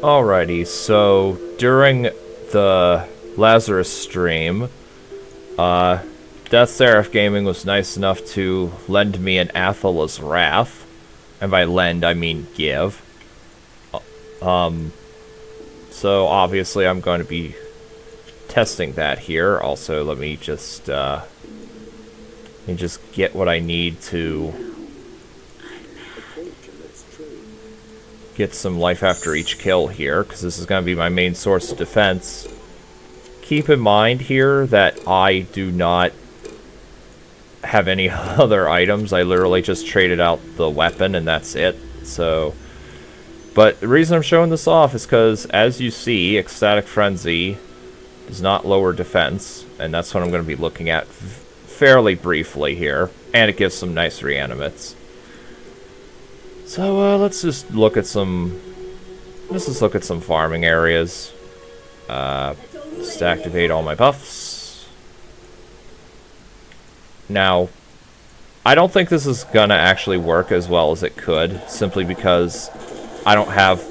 Alrighty, so during the Lazarus stream, Death Seraph Gaming was nice enough to lend me an Athula's Wrath. And by lend, I mean give. So obviously I'm going to be testing that here. Also, let me just get what I need to get some life after each kill here, because this is going to be my main source of defense. Keep in mind here that I do not have any other items. I literally just traded out the weapon and that's it. So, but the reason I'm showing this off is because, as you see, Ecstatic Frenzy does not lower defense, and that's what I'm going to be looking at fairly briefly here, and it gives some nice reanimates. So let's just look at some farming areas. Just activate all my buffs. Now, I don't think this is gonna actually work as well as it could, simply because I don't have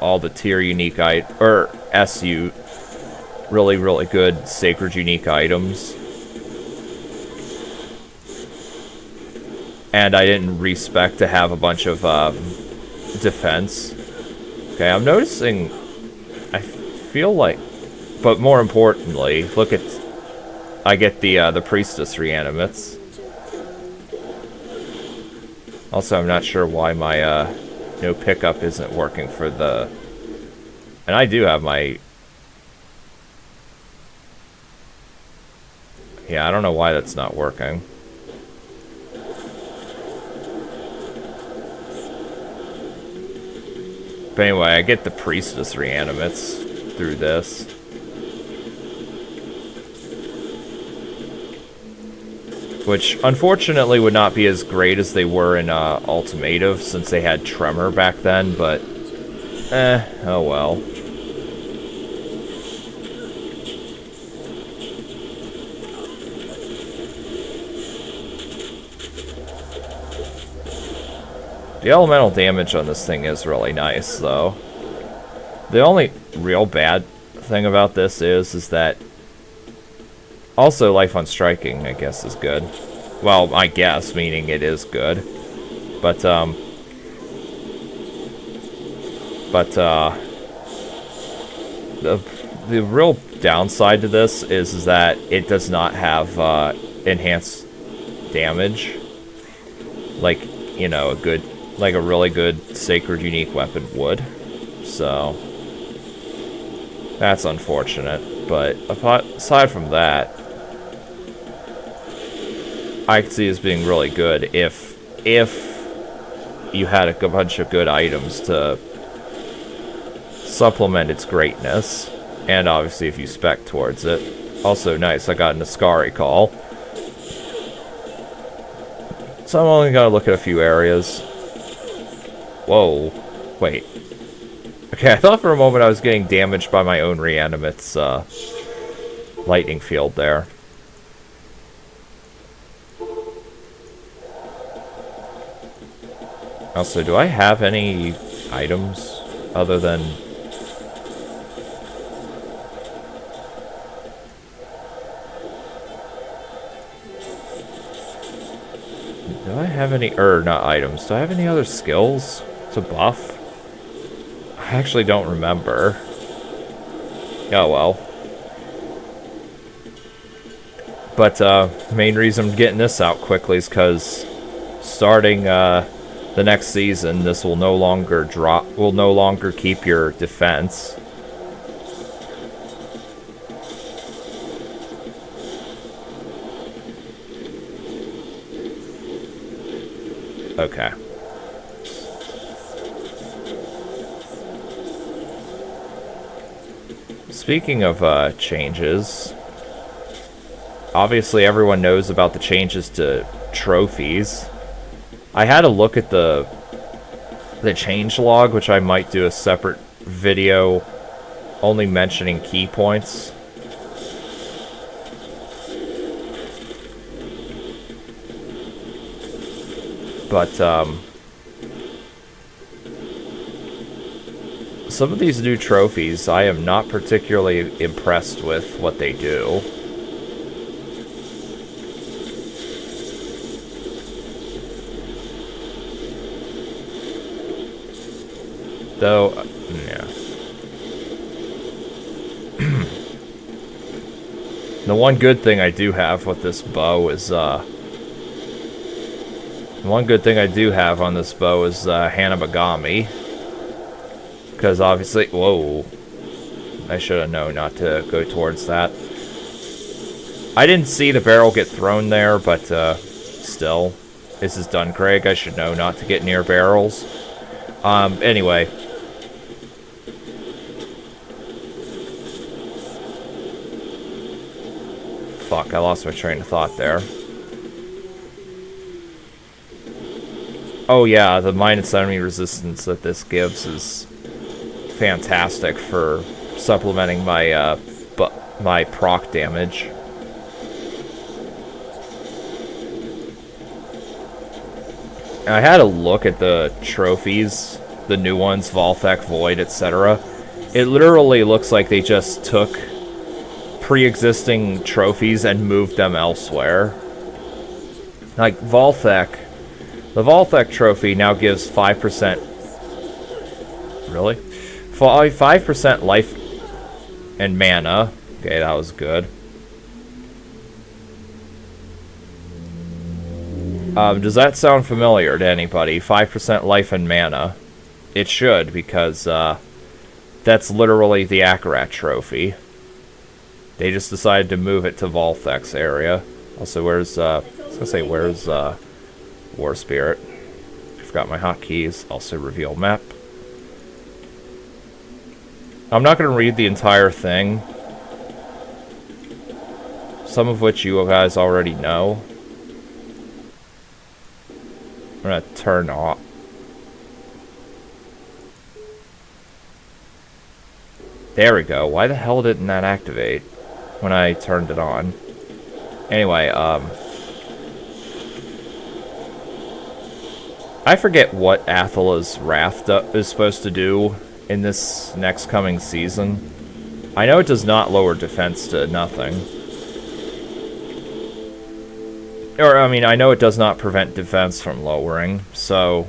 all the tier unique or SU really good sacred unique items. And I didn't respec to have a bunch of defense. Okay, I'm noticing, I feel like, but more importantly, look at, I get the Priestess reanimates. Also, I'm not sure why my no pickup isn't working for the, and I do have my, yeah, I don't know why that's not working. But anyway, I get the Priestess reanimates through this. Which, unfortunately, would not be as great as they were in Ultimative, since they had Tremor back then, but... oh well. The elemental damage on this thing is really nice, though. The only real bad thing about this is that... Also, Life on Striking, I guess, is good. Well, I guess, meaning it is good. But, the real downside to this is that it does not have, enhanced damage. Like, you know, like a really good sacred unique weapon would. So, that's unfortunate. But aside from that, I could see as being really good if you had a bunch of good items to supplement its greatness, and obviously if you spec towards it. Also nice, I got an Ascari call. So I'm only gonna look at a few areas. Whoa, wait. Okay, I thought for a moment I was getting damaged by my own reanimate's lightning field there. Also, do I have any items other than... Do I have any... not items. Do I have any other skills to buff? I actually don't remember. Oh well. But, main reason I'm getting this out quickly is because starting, the next season, this will no longer keep your defense. Okay. Speaking of changes, obviously everyone knows about the changes to trophies. I had a look at the change log, which I might do a separate video only mentioning key points. But Some of these new trophies, I am not particularly impressed with what they do. Though, yeah. The one good thing I do have with this bow is, one good thing I do have on this bow is, Hanabagami. Because obviously, whoa. I should have known not to go towards that. I didn't see the barrel get thrown there, but, still. This is Duncraig, I should know not to get near barrels. Anyway. Fuck, I lost my train of thought there. Oh yeah, the minus enemy resistance that this gives is fantastic for supplementing my, my proc damage. I had a look at the trophies, the new ones, Volthek, Void, etc. It literally looks like they just took pre-existing trophies and moved them elsewhere. Like Volthek, the Volthek trophy now gives 5%. Really? 5% life and mana. Okay, that was good. Does that sound familiar to anybody? 5% life and mana. It should, because that's literally the Akarat trophy. They just decided to move it to Volthek's area. Also, where's, I was gonna say, where's, War Spirit? I forgot my hotkeys. Also, reveal map. I'm not gonna read the entire thing. Some of which you guys already know. I'm gonna turn off. There we go. Why the hell didn't that activate when I turned it on? Anyway, I forget what Athula's Wrath is supposed to do in this next coming season. I know it does not lower defense to nothing. Or, I mean, I know it does not prevent defense from lowering, so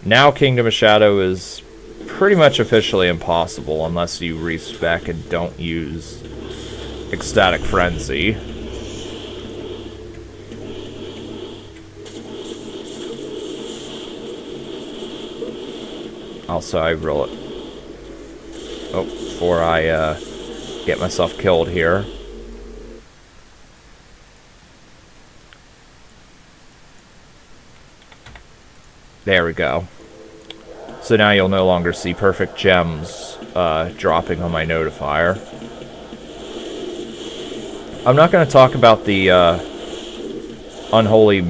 now Kingdom of Shadow is pretty much officially impossible unless you respec and don't use Ecstatic Frenzy. Also, I really... Oh, before I get myself killed here. There we go. So now you'll no longer see perfect gems dropping on my notifier. I'm not going to talk about the Unholy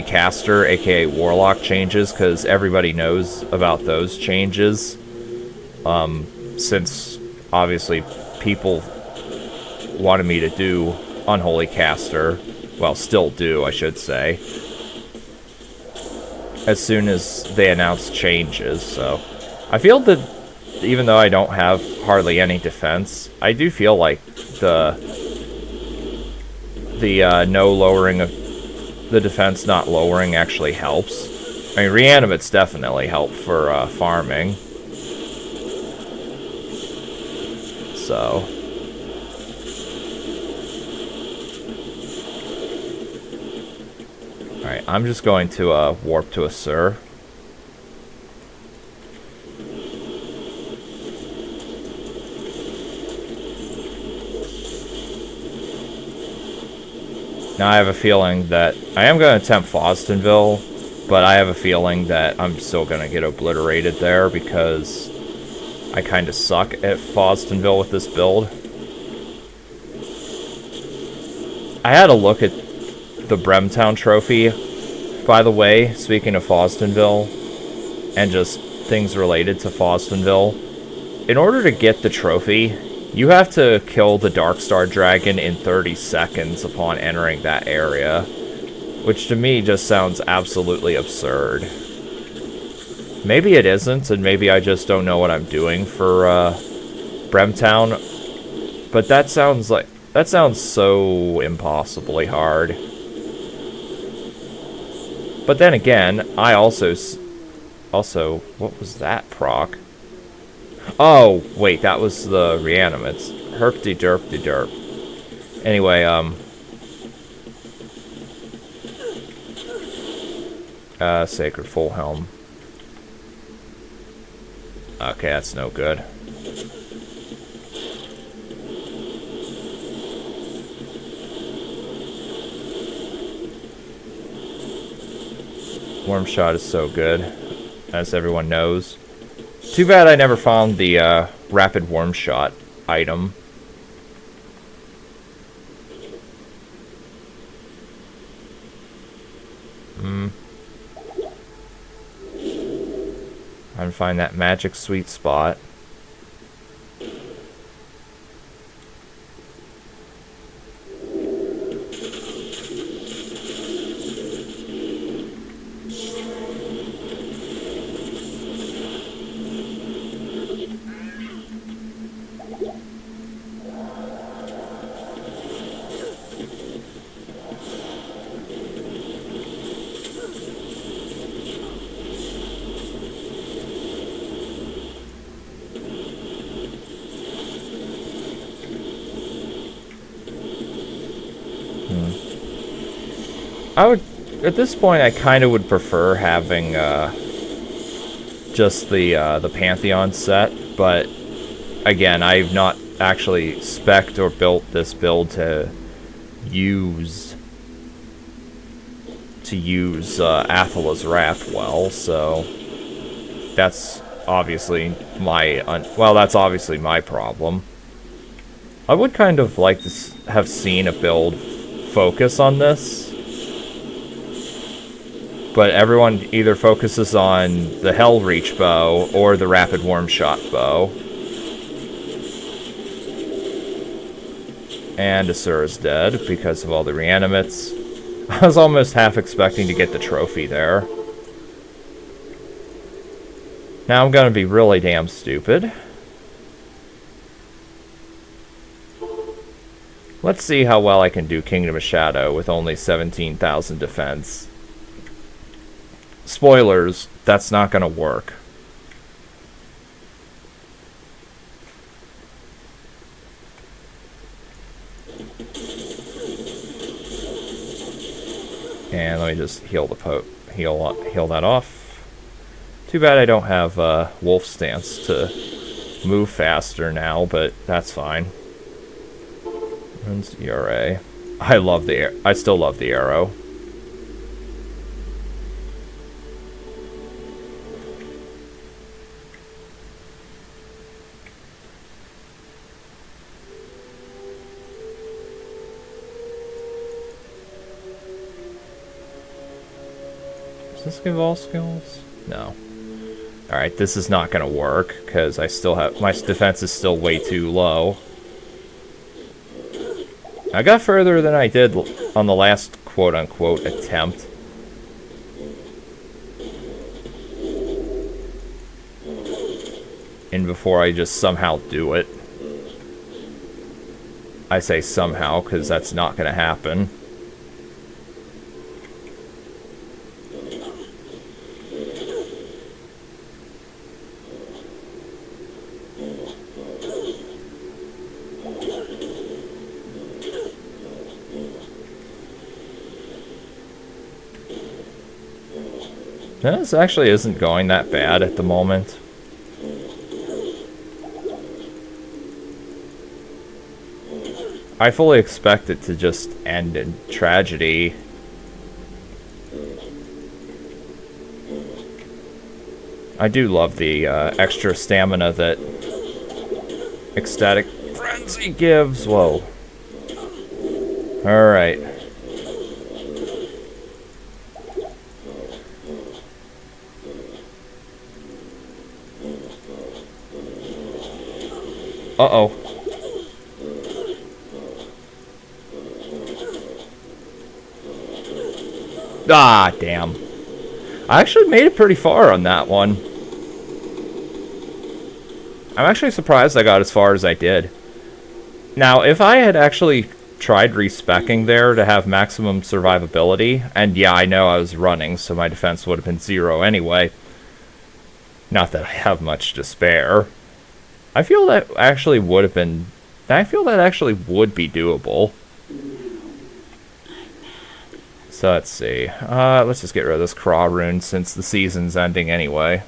Caster, aka Warlock changes, because everybody knows about those changes. Since, obviously, people wanted me to do Unholy Caster. Well, still do, I should say. As soon as they announce changes, so... I feel that, even though I don't have hardly any defense, I do feel like the no lowering of the defense not lowering actually helps. I mean, reanimates definitely help for farming. So... Alright, I'm just going to warp to a Sur. Now I have a feeling that... I am going to attempt Fostonville, but I have a feeling that I'm still going to get obliterated there because I kind of suck at Fostonville with this build. I had a look at the Bremtown trophy, by the way, speaking of Fostonville, and just things related to Fostonville. In order to get the trophy, you have to kill the Darkstar Dragon in 30 seconds upon entering that area, which to me just sounds absolutely absurd. Maybe it isn't, and maybe I just don't know what I'm doing for Bremtown. But that sounds so impossibly hard. But then again, I also, what was that proc? Oh, wait, that was the reanimates. Herp-de-derp-de-derp. Anyway, Sacred Full Helm. Okay, that's no good. Worm Shot is so good, as everyone knows. Too bad I never found the Rapid Worm Shot item. Trying to find that magic sweet spot. At this point, I kind of would prefer having just the Pantheon set, but again, I've not actually spec'd or built this build to use Athula's Wrath well, so that's obviously that's obviously my problem. I would kind of like to have seen a build focus on this. But everyone either focuses on the Hell Reach bow or the Rapid Worm Shot bow. And Asura's dead because of all the reanimates. I was almost half expecting to get the trophy there. Now I'm gonna be really damn stupid. Let's see how well I can do Kingdom of Shadow with only 17,000 defense. Spoilers, that's not gonna work. And let me just heal heal that off. Too bad I don't have Wolf Stance to move faster now, but that's fine. Runs ERA. I still love the arrow. Does this give all skills? No. Alright, this is not gonna work, because I still have... my defense is still way too low. I got further than I did on the last quote-unquote attempt. And before I just somehow do it. I say somehow, because that's not gonna happen. This actually isn't going that bad at the moment. I fully expect it to just end in tragedy. I do love the extra stamina that Ecstatic Frenzy gives. Whoa. Alright. Uh-oh. Ah, damn. I actually made it pretty far on that one. I'm actually surprised I got as far as I did. Now, if I had actually tried respeccing there to have maximum survivability, and yeah, I know I was running, so my defense would have been 0 anyway. Not that I have much to spare. I feel that actually would have been... I feel that actually would be doable. So let's see. Let's just get rid of this Craw rune since the season's ending anyway.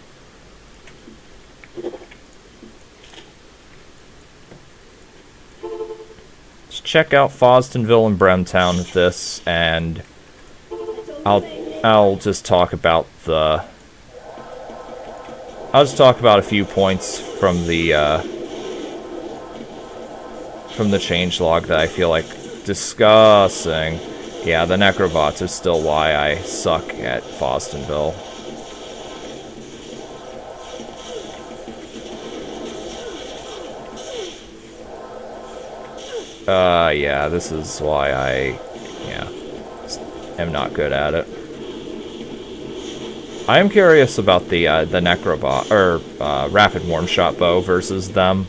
Let's check out Fostonville and Bremtown with this, and I'll just talk about the... I'll just talk about a few points from the changelog that I feel like discussing. Yeah, the Necrobots are still why I suck at Fostonville. Yeah, this is why I, am not good at it. I am curious about the Necrobot, or Rapid Warm Shot Bow versus them.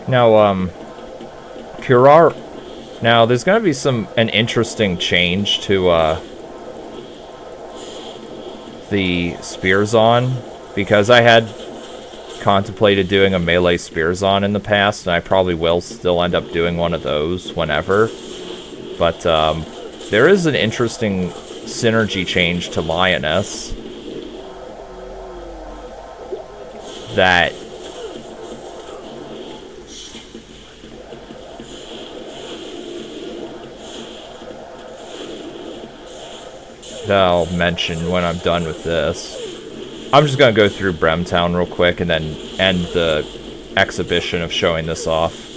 Now, Curar... Now, there's going to be an interesting change to, the Spearzon, because I had contemplated doing a melee Spearzon in the past, and I probably will still end up doing one of those whenever. But, there is an interesting synergy change to Lioness that... that I'll mention when I'm done with this. I'm just going to go through Bremtown real quick and then end the exhibition of showing this off.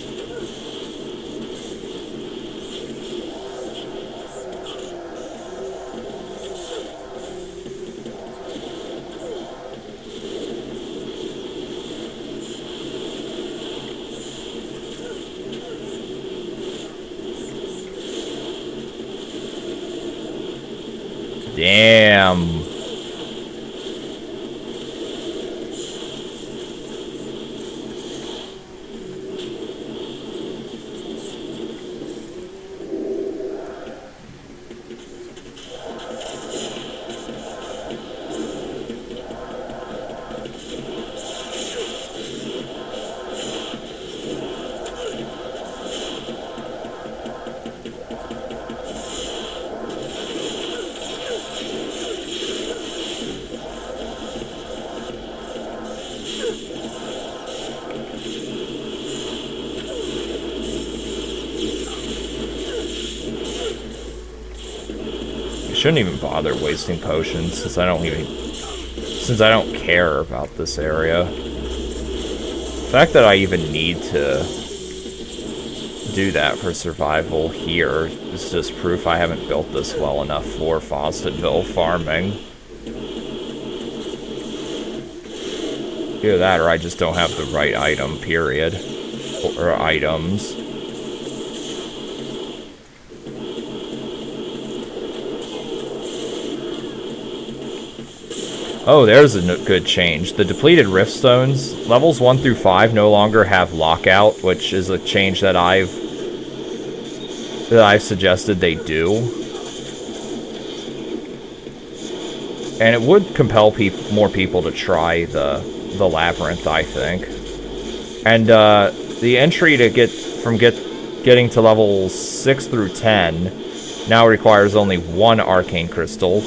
Damn. Shouldn't even bother wasting potions since I don't care about this area. The fact that I even need to do that for survival here is just proof I haven't built this well enough for Fostonville farming. Either that or I just don't have the right item, period. Or items. Oh, there's a good change. The depleted Riftstones, levels 1 through 5 no longer have lockout, which is a change that I've suggested they do. And it would compel more people to try the Labyrinth, I think. And the entry to getting to levels 6 through 10 now requires only 1 Arcane Crystal,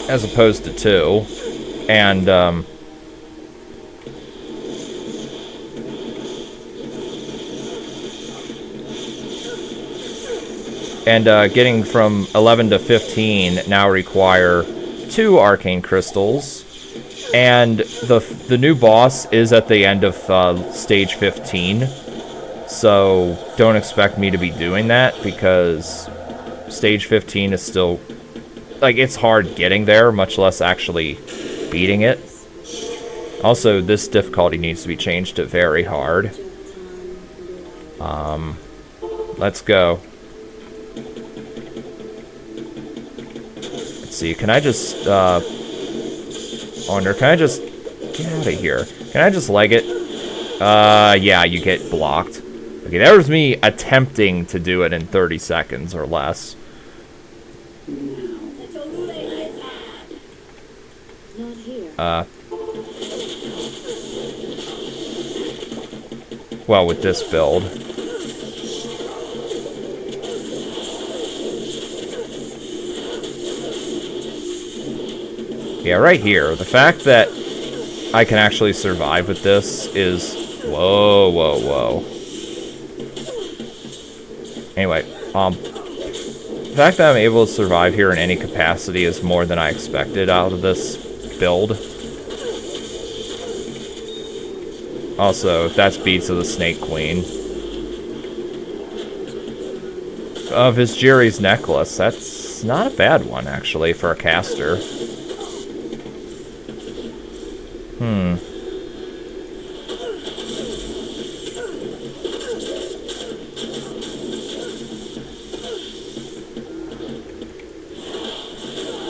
as opposed to 2. And, getting from 11 to 15 now require 2 Arcane Crystals, And the new boss is at the end of stage 15. So don't expect me to be doing that, because stage 15 is still, like, it's hard getting there, much less actually beating it. Also, this difficulty needs to be changed to very hard. Let's go. Let's see, can I just, can I just get out of here? Can I just leg it? Yeah, you get blocked. Okay, that was me attempting to do it in 30 seconds or less. Well, with this build. Yeah, right here. The fact that I can actually survive with this is... Whoa, whoa, whoa. Anyway, the fact that I'm able to survive here in any capacity is more than I expected out of this build. Also, if that's Beats of the Snake Queen. Visjiri's necklace. That's not a bad one, actually, for a caster.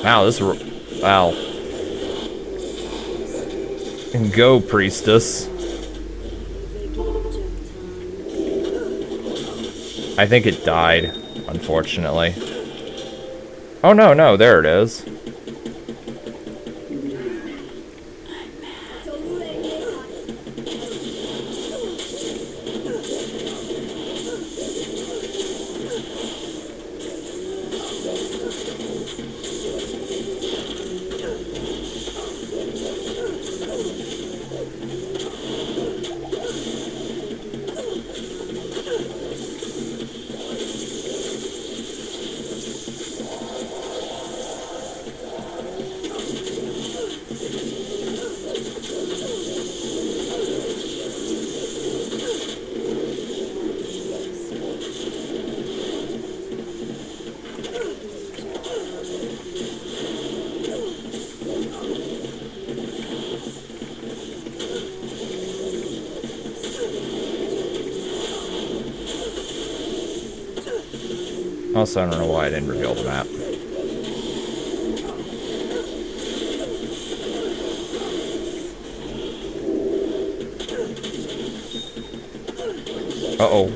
Wow, this... Wow. And go, priestess. I think it died, unfortunately. Oh, no, no, there it is. Also, I don't know why I didn't reveal the map. Uh-oh.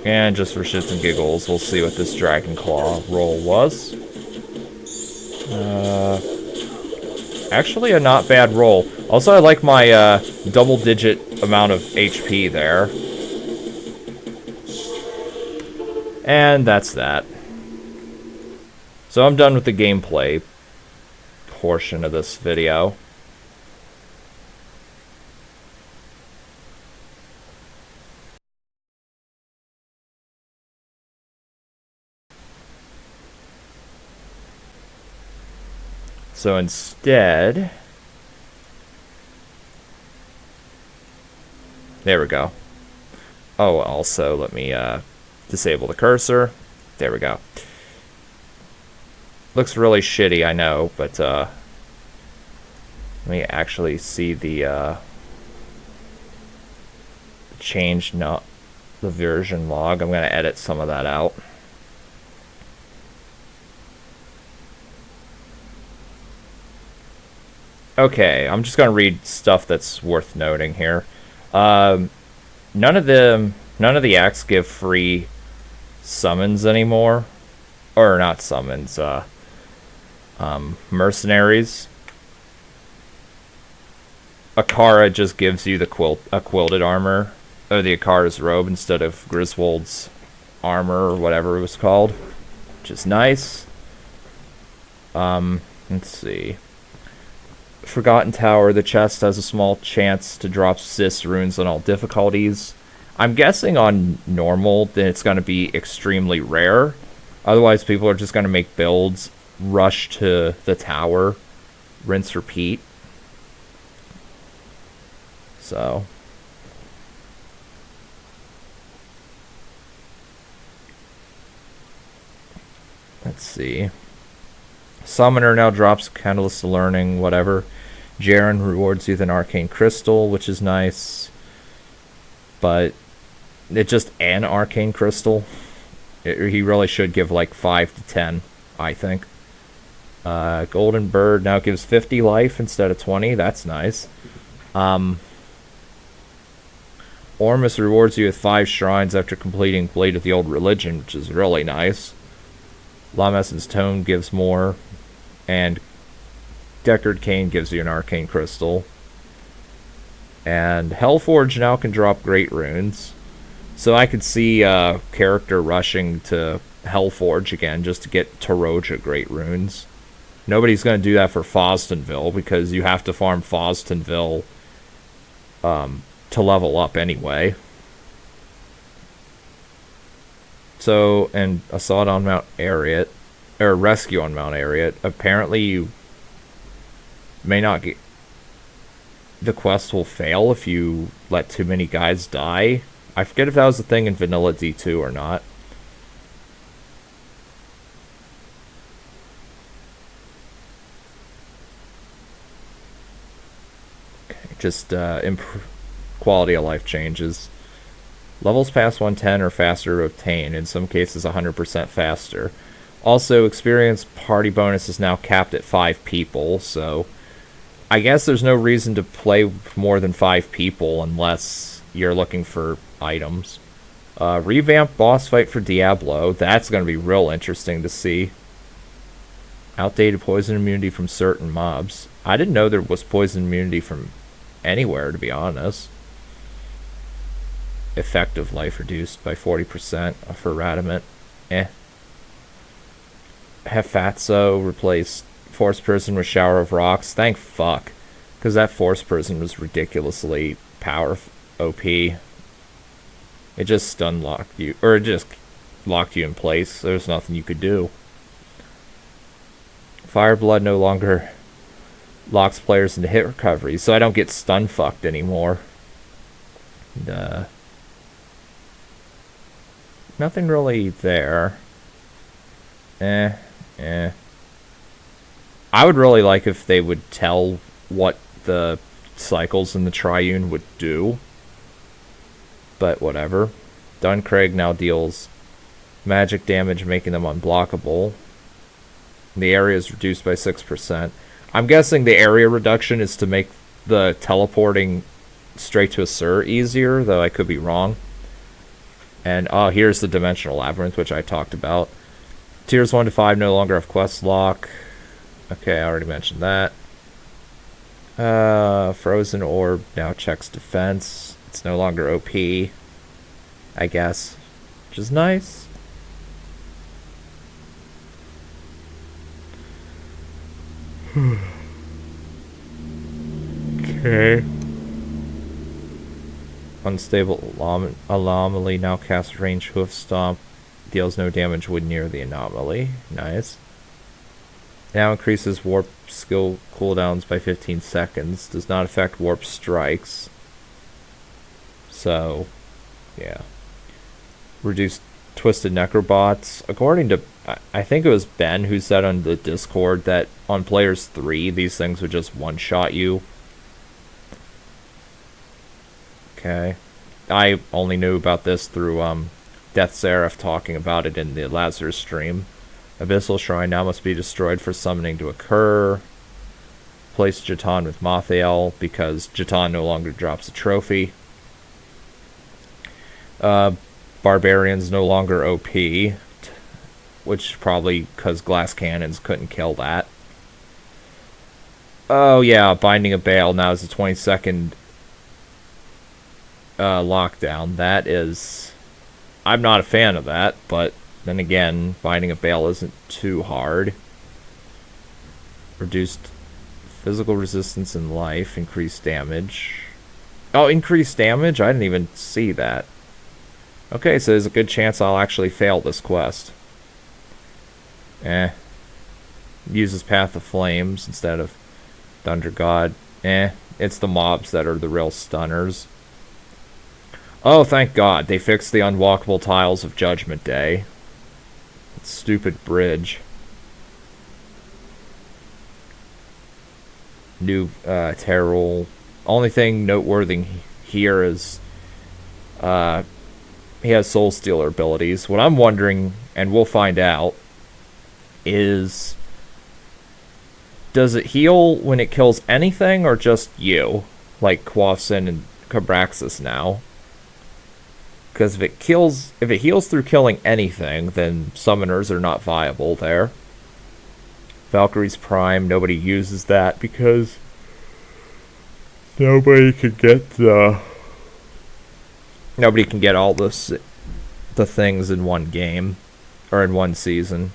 And just for shits and giggles, we'll see what this Dragon Claw roll was. Actually, a not bad roll. Also, I like my double-digit amount of HP there. And that's that. So I'm done with the gameplay portion of this video. So instead, there we go. Oh, also let me disable the cursor. There we go. Looks really shitty, I know, but let me actually see the change, not the version log. I'm gonna edit some of that out. Okay, I'm just gonna read stuff that's worth noting here. None of the acts give free summons anymore, or not summons. Mercenaries. Akara just gives you the quilted armor, or the Akara's robe instead of Griswold's armor or whatever it was called, which is nice. Let's see. Forgotten Tower, the chest has a small chance to drop Sis runes on all difficulties. I'm guessing on normal, then it's going to be extremely rare. Otherwise, people are just going to make builds, rush to the tower, rinse, repeat. So. Let's see. Summoner now drops Catalyst to Learning, whatever. Jaren rewards you with an Arcane Crystal, which is nice. But it's just an Arcane Crystal. He really should give like 5 to 10, I think. Golden Bird now gives 50 life instead of 20. That's nice. Ormus rewards you with 5 shrines after completing Blade of the Old Religion, which is really nice. Lamesson's Tome gives more. And Deckard Cain gives you an Arcane Crystal. And Hellforge now can drop Great Runes. So I could see a character rushing to Hellforge again just to get Taroja Great Runes. Nobody's going to do that for Fostonville because you have to farm Fostonville to level up anyway. So, and Assault on Mount Ariat, or Rescue on Mount Ariat, apparently you may not get... The quest will fail if you let too many guys die. I forget if that was a thing in Vanilla D2 or not. Okay, just quality of life changes. Levels past 110 are faster to obtain, in some cases 100% faster. Also, experience party bonus is now capped at 5 people, so I guess there's no reason to play more than 5 people unless you're looking for items. Revamped boss fight for Diablo. That's going to be real interesting to see. Outdated poison immunity from certain mobs. I didn't know there was poison immunity from anywhere, to be honest. Effective life reduced by 40% for Radamant. Hefatso replaced Force Person with Shower of Rocks. Thank fuck. Because that Force Person was ridiculously powerful. OP. It just stun locked you. Or it just locked you in place. There's nothing you could do. Fireblood no longer locks players into hit recovery. So I don't get stun fucked anymore. And, nothing really there. I would really like if they would tell what the cycles in the Triune would do. But whatever. Duncraig now deals magic damage, making them unblockable. The area is reduced by 6%. I'm guessing the area reduction is to make the teleporting straight to a Sur easier, though I could be wrong. And here's the Dimensional Labyrinth, which I talked about. Tiers 1 to 5 no longer have quest lock. Okay, I already mentioned that. Frozen Orb now checks defense. It's no longer OP, I guess, which is nice. Okay. Unstable Anomaly now casts range Hoof Stomp. Deals no damage when near the anomaly. Nice. Now increases warp skill cooldowns by 15 seconds. Does not affect warp strikes. So, yeah. Reduced Twisted Necrobots. According to, I think it was Ben who said on the Discord that on players 3, these things would just one-shot you. Okay. I only knew about this through Death Seraph talking about it in the Lazarus stream. Abyssal Shrine now must be destroyed for summoning to occur. Place Jatan with Mothael because Jatan no longer drops a trophy. Barbarians no longer OP, which probably because glass cannons couldn't kill that. Oh yeah, Binding of Baal now is a 20-second lockdown. That is... I'm not a fan of that, but then again, finding a bale isn't too hard. Reduced physical resistance in life, increased damage. Oh, increased damage? I didn't even see that. Okay, so there's a good chance I'll actually fail this quest. Uses Path of Flames instead of Thunder God. It's the mobs that are the real stunners. Oh, thank God. They fixed the unwalkable tiles of Judgment Day. That stupid bridge. New Terrell. Only thing noteworthy here is he has Soul Stealer abilities. What I'm wondering, and we'll find out, is does it heal when it kills anything or just you? Like Quaffsin and Cabraxis now. Because if it heals through killing anything, then summoners are not viable there. Valkyrie's Prime, nobody uses that because nobody can get all the things in one game or in one season.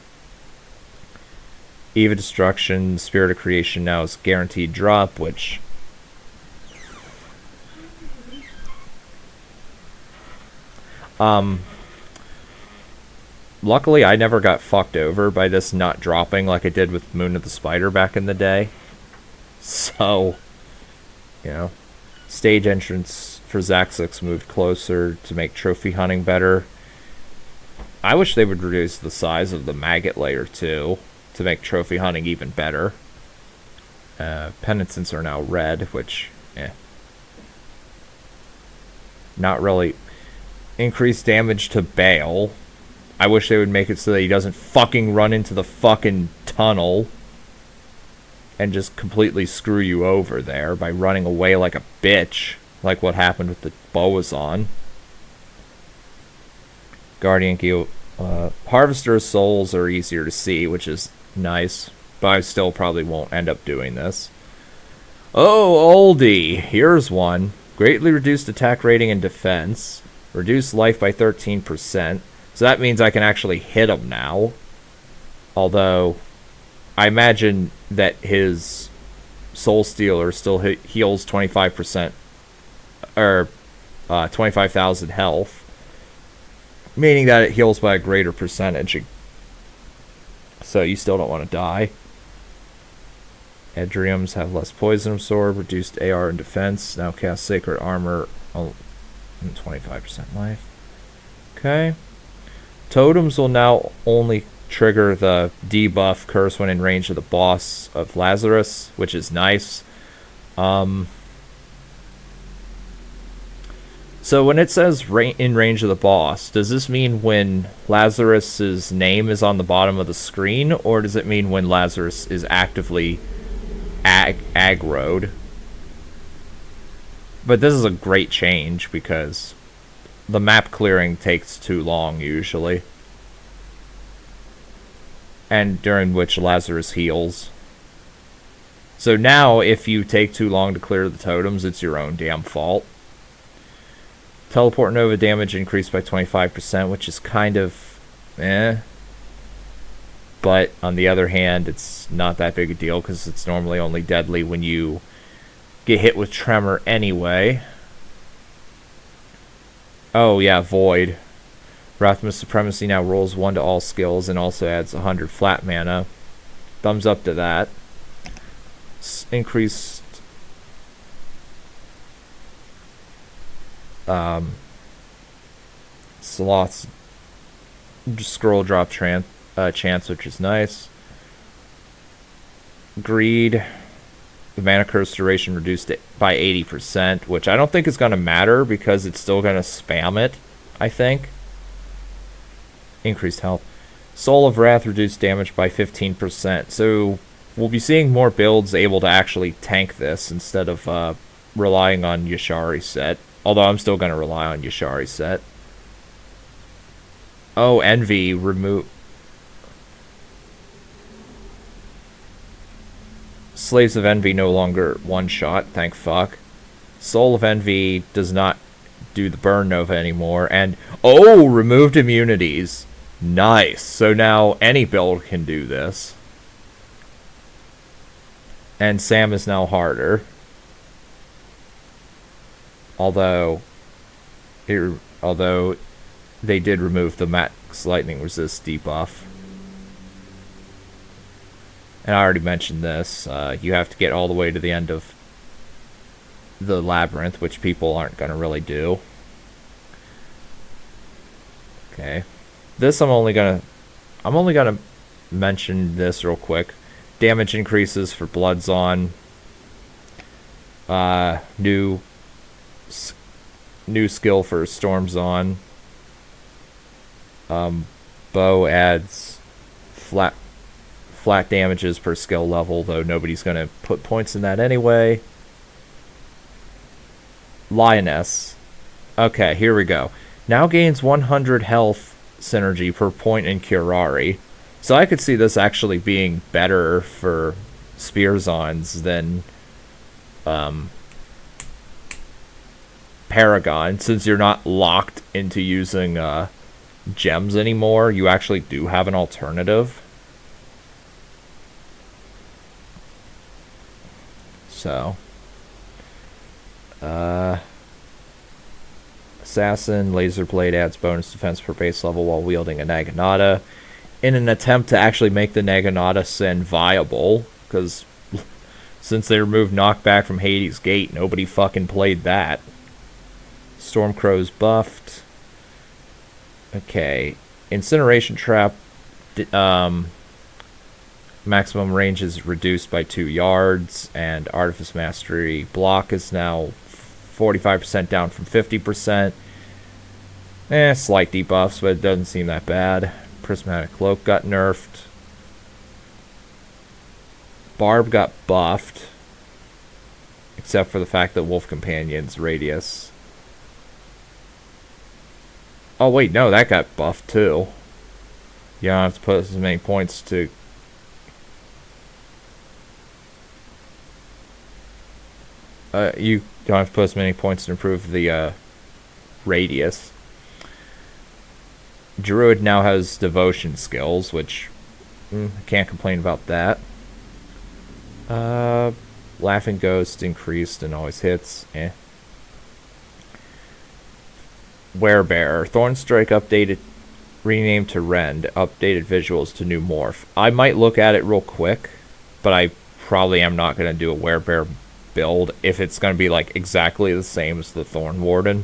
Eve of Destruction, Spirit of Creation now is guaranteed drop, which luckily I never got fucked over by this not dropping like I did with Moon of the Spider back in the day. So, you know, stage entrance for Zaxix moved closer to make trophy hunting better. I wish they would reduce the size of the maggot layer too, to make trophy hunting even better. Penitents are now red, which, not really. Increased damage to Bale. I wish they would make it so that he doesn't fucking run into the fucking tunnel and just completely screw you over there by running away like a bitch, like what happened with the Bowazon. Guardian Geo. Harvester's Souls are easier to see, which is nice, but I still probably won't end up doing this. Oh, oldie! Here's one. Greatly reduced attack rating and defense. Reduced life by 13%. So that means I can actually hit him now. Although, I imagine that his Soul Stealer still heals 25%, or 25,000 health. Meaning that it heals by a greater percentage. So you still don't want to die. Edriums have less poison absorb, reduced AR and defense. Now cast Sacred Armor. 25% life. Okay. Totems will now only trigger the debuff curse when in range of the boss of Lazarus, which is nice. So when it says in range of the boss, does this mean when Lazarus's name is on the bottom of the screen, or does it mean when Lazarus is actively aggroed? But this is a great change because the map clearing takes too long usually. And during which Lazarus heals. So now if you take too long to clear the totems, it's your own damn fault. Teleport Nova damage increased by 25%, which is kind of But on the other hand, it's not that big a deal because it's normally only deadly when you get hit with Tremor anyway. Oh yeah, Void. Wrathmist Supremacy now rolls 1 to all skills and also adds 100 flat mana. Thumbs up to that. Increased sloths scroll drop chance, which is nice. Greed. The mana curse duration reduced it by 80%, which I don't think is going to matter because it's still going to spam it, I think. Increased health. Soul of Wrath reduced damage by 15%. So we'll be seeing more builds able to actually tank this instead of relying on Yashari set. Although I'm still going to rely on Yashari set. Oh, Envy remove. Slaves of Envy no longer one shot, thank fuck. Soul of Envy does not do the burn nova anymore. And, oh, removed immunities. Nice. So now any build can do this. And Sam is now harder. Although they did remove the max lightning resist debuff. And I already mentioned this. You have to get all the way to the end of the Labyrinth, which people aren't going to really do. Okay. This I'm only gonna mention this real quick. Damage increases for Bowazon. New skill for Stormzon. Bow adds flat damages per skill level, though nobody's gonna put points in that anyway. Lioness. Okay, here we go. Now gains 100 health synergy per point in Curari. So I could see this actually being better for Spearzons than Paragon, since you're not locked into using gems anymore. You actually do have an alternative. So Assassin, Laser Blade adds bonus defense per base level while wielding a Naginata, in an attempt to actually make the Naginata Sin viable, because since they removed knockback from Hades' Gate, nobody fucking played that. Stormcrow's buffed. Okay. Incineration Trap, maximum range is reduced by 2 yards, and Artifice Mastery block is now 45% down from 50%. Slight debuffs, but it doesn't seem that bad. Prismatic Cloak got nerfed. Barb got buffed, except for the fact that Wolf Companion's radius. Oh wait, no, that got buffed too. You don't have to put as many points to... you don't have to put as many points to improve the radius. Druid now has devotion skills, which I can't complain about that. Laughing Ghost increased and always hits. Werebearer. Thornstrike updated, renamed to Rend. Updated visuals to new morph. I might look at it real quick, but I probably am not going to do a Werebearer build if it's going to be like exactly the same as the Thorn Warden.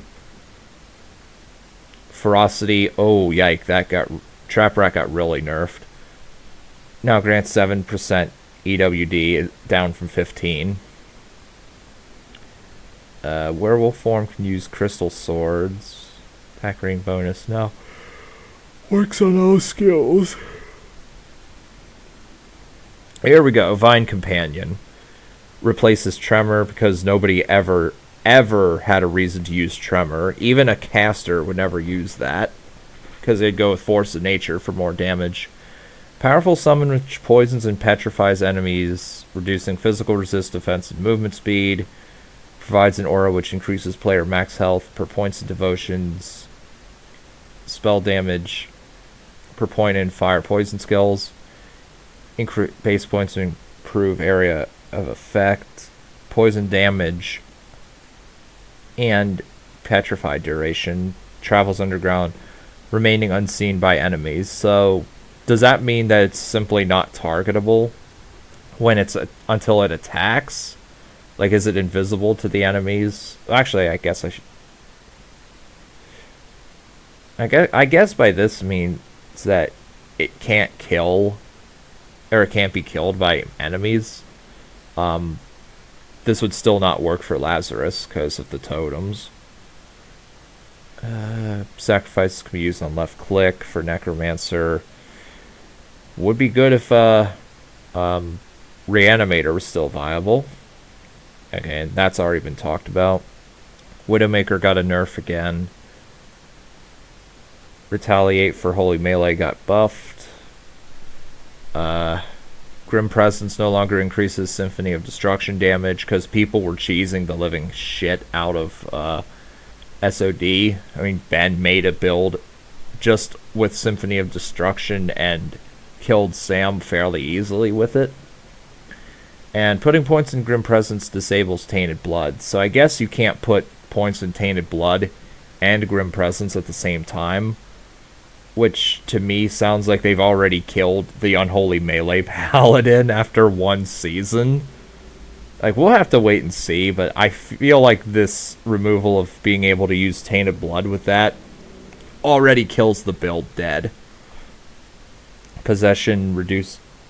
Ferocity, oh yike, that got... Trap Rat got really nerfed. Now grants 7% EWD, down from 15. Werewolf form can use crystal swords. Attack ring bonus now. Works on all skills. Here we go, Vine Companion. Replaces Tremor because nobody ever had a reason to use Tremor. Even a caster would never use that, because they'd go with Force of Nature for more damage. Powerful summon which poisons and petrifies enemies, reducing physical resist, defense, and movement speed. Provides an aura which increases player max health per points of devotions. Spell damage per point in fire poison skills. Base points to improve area of effect. Poison damage and petrified duration. Travels underground, remaining unseen by enemies. So does that mean that it's simply not targetable when it's until it attacks? Like, is it invisible to the enemies? Actually, I guess I should... I guess by this means that it can't kill, or it can't be killed by enemies. This would still not work for Lazarus because of the totems. Sacrifices can be used on left click for Necromancer. Would be good if Reanimator was still viable. Okay, and that's already been talked about. Widowmaker got a nerf again. Retaliate for Holy Melee got buffed. Grim Presence no longer increases Symphony of Destruction damage because people were cheesing the living shit out of SOD. I mean, Ben made a build just with Symphony of Destruction and killed Sam fairly easily with it. And putting points in Grim Presence disables Tainted Blood. So I guess you can't put points in Tainted Blood and Grim Presence at the same time. Which, to me, sounds like they've already killed the Unholy Melee Paladin after one season. Like, we'll have to wait and see, but I feel like this removal of being able to use Tainted Blood with that already kills the build dead. Possession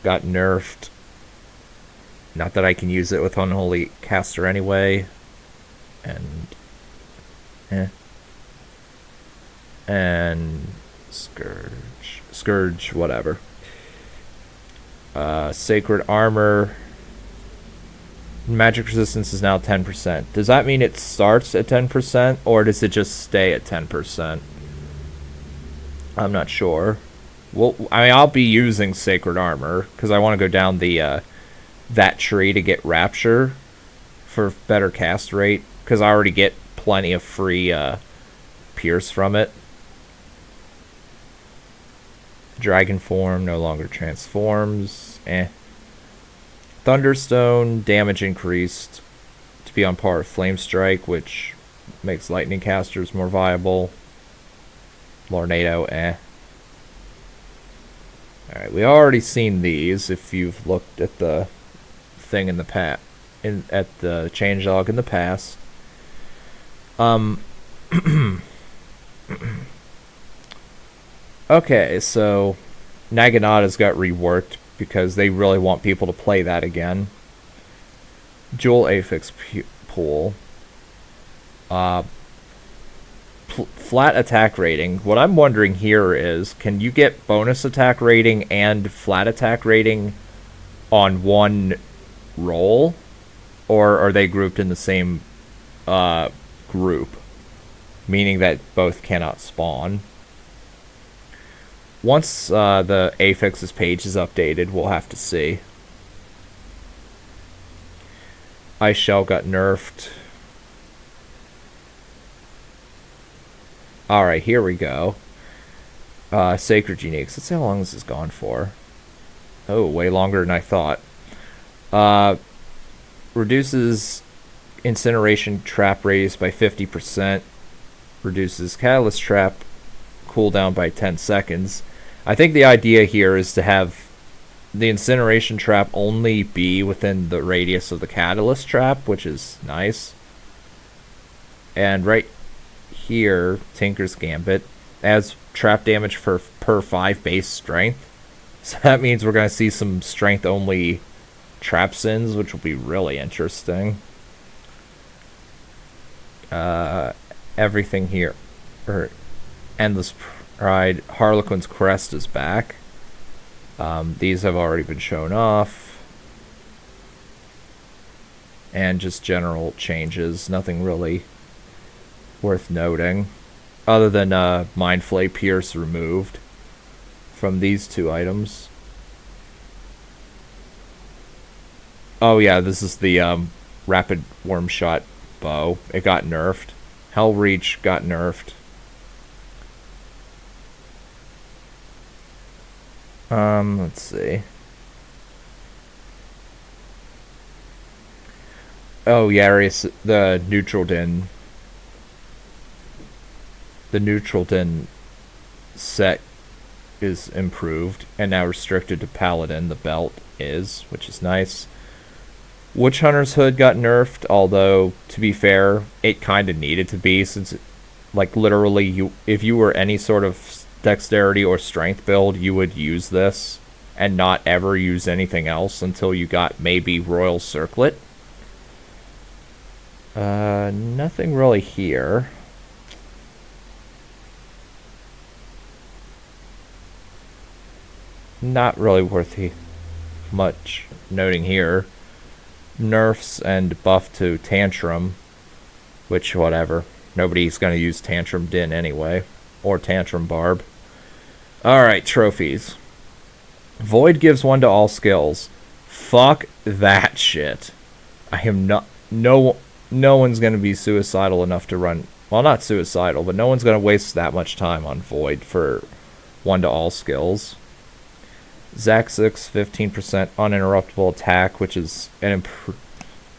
got nerfed. Not that I can use it with Unholy Caster anyway. And Scourge, whatever. Sacred Armor. Magic resistance is now 10%. Does that mean it starts at 10%, or does it just stay at 10%? I'm not sure. Well, I mean, I'll be using Sacred Armor, because I want to go down the that tree to get Rapture for better cast rate, because I already get plenty of free Pierce from it. Dragon form no longer transforms. Thunderstone, damage increased to be on par with Flame Strike, which makes lightning casters more viable. Lornado, Alright, we already seen these if you've looked at the thing in the at the changelog in the past. Okay, so Naginata's got reworked because they really want people to play that again. Jewel Affix pool. Flat attack rating. What I'm wondering here is, can you get bonus attack rating and flat attack rating on one roll? Or are they grouped in the same group? Meaning that both cannot spawn. Once the affixes page is updated, we'll have to see. Ice Shell got nerfed. Alright, here we go. Sacred Uniques. Let's see how long this has gone for. Oh, way longer than I thought. Reduces Incineration Trap radius by 50%. Reduces Catalyst Trap cooldown by 10 seconds. I think the idea here is to have the Incineration Trap only be within the radius of the Catalyst Trap, which is nice. And right here, Tinker's Gambit adds trap damage per 5 base strength. So that means we're going to see some strength-only trap sins, which will be really interesting. Everything here. Endless Pride. Harlequin's Crest is back. These have already been shown off. And just general changes. Nothing really worth noting, other than Mindflay Pierce removed from these two items. Oh yeah, this is the Rapid Worm Shot bow. It got nerfed. Hell Reach got nerfed. Let's see. Oh yeah, the Neutral Din. The Neutral Din set is improved and now restricted to Paladin. The belt is, which is nice. Witch Hunter's Hood got nerfed, although to be fair, it kind of needed to be, since like literally if you were any sort of dexterity or strength build, you would use this and not ever use anything else until you got maybe Royal Circlet. Nothing really here. Not really worth much noting here. Nerfs and buff to Tantrum, which whatever. Nobody's going to use Tantrum Din anyway, or Tantrum Barb. Alright, trophies. Void gives 1 to all skills. Fuck that shit. I am not... No one's going to be suicidal enough to run Well, not suicidal, but no one's going to waste that much time on Void for 1 to all skills. Zaxix, 15% uninterruptible attack, which is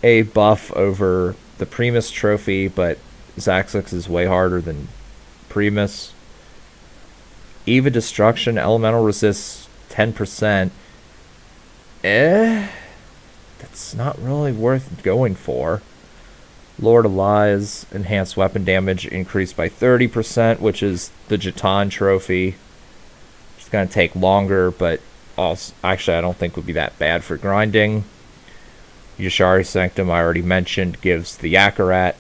a buff over the Primus trophy, but Zaxix is way harder than Primus. Eva Destruction, elemental resists 10%. That's not really worth going for. Lord of Lies, enhanced weapon damage increased by 30%, which is the Jatan trophy. It's going to take longer, but also, actually I don't think would be that bad for grinding. Yashari Sanctum, I already mentioned, gives the Akarat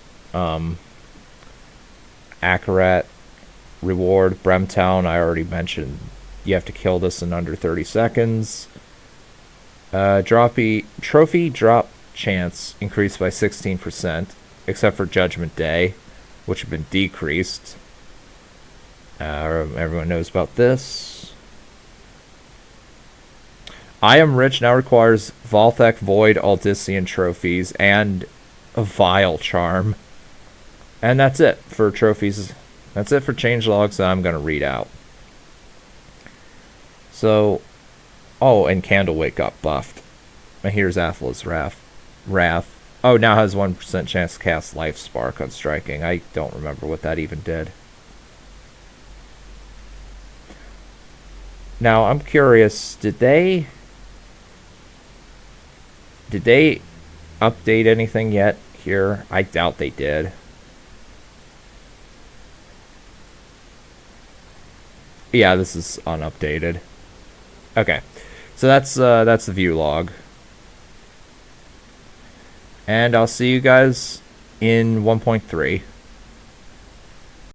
reward. Bremtown, I already mentioned, you have to kill this in under 30 seconds. Trophy drop chance increased by 16%, except for Judgment Day, which have been decreased. Everyone knows about this. I Am Rich now requires Volthek Void Aldician trophies and a Vile Charm. And that's it for trophies. That's it for changelogs that I'm going to read out. So, oh, and Candlewick got buffed. And here's Athula's Wrath. Oh, now has 1% chance to cast Life Spark on striking. I don't remember what that even did. Now, I'm curious, did they update anything yet here? I doubt they did. Yeah, this is unupdated. Okay. So that's the view log. And I'll see you guys in 1.3.